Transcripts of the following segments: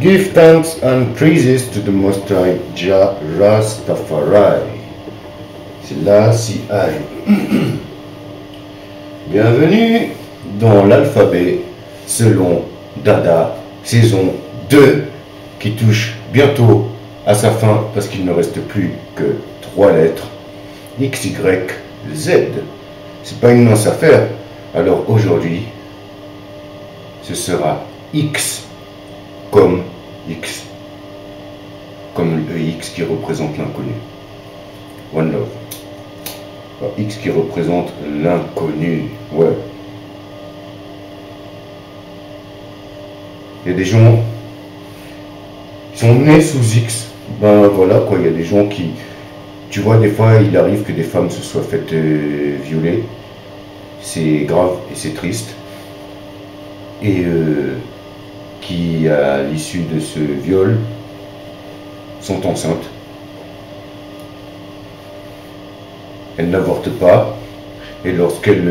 Give thanks and praises to the Most High Jah Rastafari. C'est là si Bienvenue dans l'alphabet selon Dada, saison 2, qui touche bientôt à sa fin parce qu'il ne reste plus que 3 lettres. X, Y, Z. C'est pas une mince affaire. Alors aujourd'hui, ce sera X comme X. Comme le X qui représente l'inconnu. One love. Alors, X qui représente l'inconnu. Ouais. Il y a des gens qui sont nés sous X. Ben voilà quoi, il y a des gens qui... Tu vois, des fois, il arrive que des femmes se soient faites violer. C'est grave et c'est triste. Et qui, à l'issue de ce viol, sont enceintes. Elles n'avortent pas. Et lorsqu'elles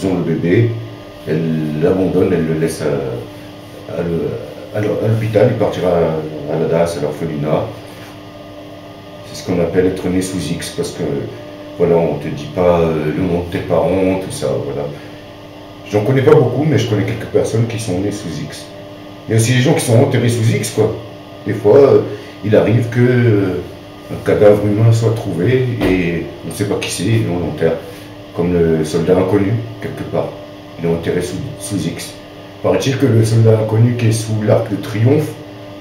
ont le bébé, elles l'abandonnent, elles le laissent à l'hôpital. Il partira à la DAS, à l'orphelinat. C'est ce qu'on appelle être né sous X, parce que voilà, on ne te dit pas le nom de tes parents, tout ça, voilà. J'en connais pas beaucoup, mais je connais quelques personnes qui sont nées sous X. Il y a aussi des gens qui sont enterrés sous X, quoi. Des fois, il arrive que un cadavre humain soit trouvé et on ne sait pas qui c'est, et on l'enterre. Comme le soldat inconnu, quelque part. Il est enterré sous X. Paraît-il que le soldat inconnu qui est sous l'Arc de Triomphe,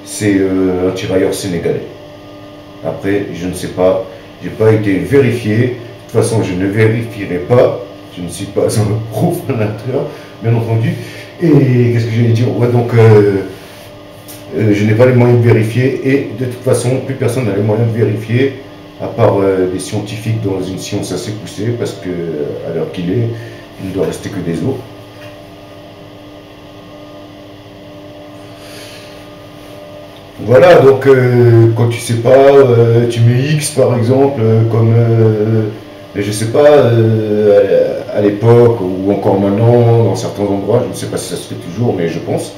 c'est un tirailleur sénégalais. Après, je ne sais pas, j'ai pas été vérifié. De toute façon, je ne vérifierai pas. Je ne suis pas un profanateur, bien entendu. Et qu'est-ce que j'allais dire? Ouais, donc, je n'ai pas les moyens de vérifier. Et de toute façon, plus personne n'a les moyens de vérifier, à part des scientifiques dans une science assez poussée, parce que à l'heure qu'il est, il ne doit rester que des os. Voilà, donc quand tu sais pas, tu mets X par exemple, comme, je sais pas, à l'époque ou encore maintenant, dans certains endroits, je ne sais pas si ça se fait toujours, mais je pense,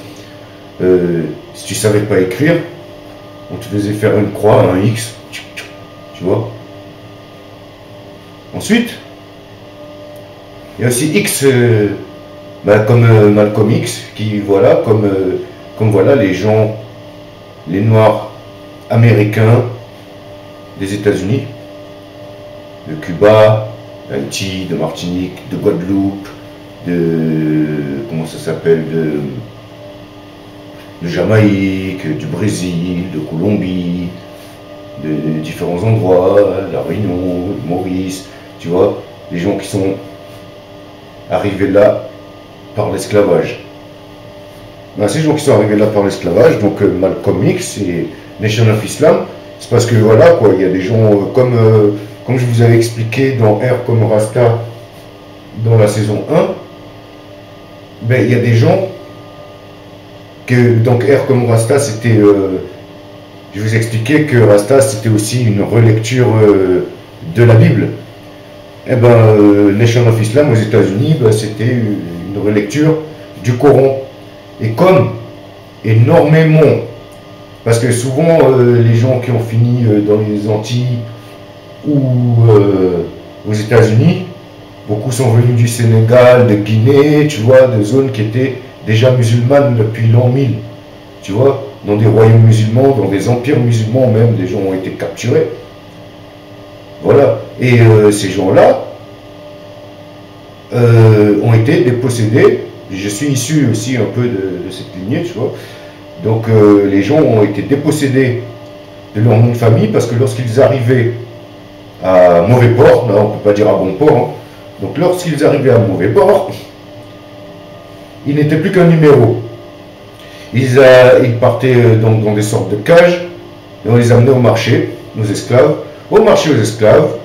si tu savais pas écrire, on te faisait faire une croix, un X, tu vois. Ensuite, il y a aussi X, comme Malcolm X, qui, voilà, comme voilà les gens, les Noirs américains des États-Unis, de Cuba, d'Haïti, de Martinique, de Guadeloupe, comment ça s'appelle, de Jamaïque, du Brésil, de Colombie, de différents endroits, La Réunion, Maurice, tu vois, les gens qui sont arrivés là par l'esclavage. Ben, ces gens qui sont arrivés là par l'esclavage, donc Malcolm X et Nation of Islam, c'est parce que voilà quoi, il y a des gens comme je vous avais expliqué dans R comme Rasta dans la saison 1, ben il y a des gens que, donc R comme Rasta c'était, je vous expliquais que Rasta c'était aussi une relecture de la Bible. Et ben Nation of Islam aux États-Unis, ben, c'était une relecture du Coran. Et comme énormément, parce que souvent les gens qui ont fini dans les Antilles ou aux États-Unis, beaucoup sont venus du Sénégal, de Guinée, tu vois, de zones qui étaient déjà musulmanes depuis l'an 1000, tu vois, dans des royaumes musulmans, dans des empires musulmans même, des gens ont été capturés. Voilà, et ces gens-là ont été dépossédés. Je suis issu aussi un peu de cette lignée, tu vois. Donc les gens ont été dépossédés de leur nom de famille parce que lorsqu'ils arrivaient à mauvais port, là on ne peut pas dire à bon port, hein, donc lorsqu'ils arrivaient à mauvais port, ils n'étaient plus qu'un numéro. Ils partaient donc dans des sortes de cages et on les amenait au marché, nos esclaves. Au marché aux esclaves,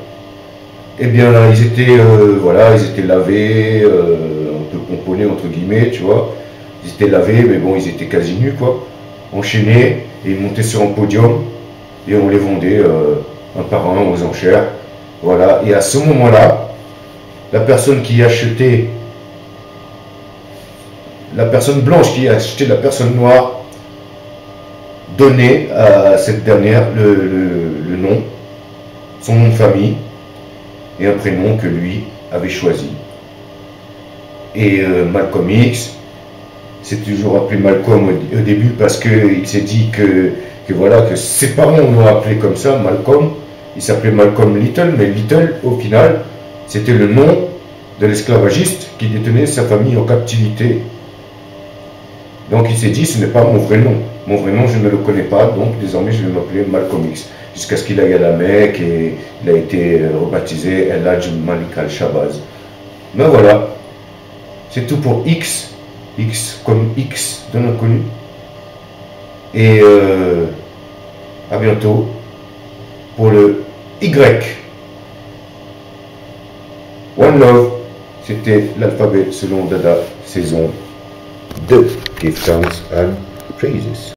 eh bien ils étaient, voilà, ils étaient lavés, un peu pomponnés entre guillemets, tu vois. Ils étaient lavés, mais bon, ils étaient quasi nus, quoi. Enchaînés, et ils montaient sur un podium, et on les vendait un par un aux enchères. Voilà, et à ce moment-là, la personne qui achetait, la personne blanche qui achetait la personne noire, donné à cette dernière le nom, son nom de famille et un prénom que lui avait choisi. Et Malcolm X, c'est toujours appelé Malcolm au début parce qu'il s'est dit que voilà, que ses parents l'ont appelé comme ça, Malcolm. Il s'appelait Malcolm Little, mais Little, au final, c'était le nom de l'esclavagiste qui détenait sa famille en captivité. Donc il s'est dit, ce n'est pas mon vrai nom. Mon vrai nom, je ne le connais pas, donc désormais je vais m'appeler Malcolm X. Jusqu'à ce qu'il aille à la Mecque et il a été rebaptisé El Hadj Malik Al-Shabazz. Ben voilà, c'est tout pour X. X comme X de l'inconnu. Et à bientôt pour le Y. One Love, c'était l'alphabet selon Dada, saison 2. Give thanks and praises.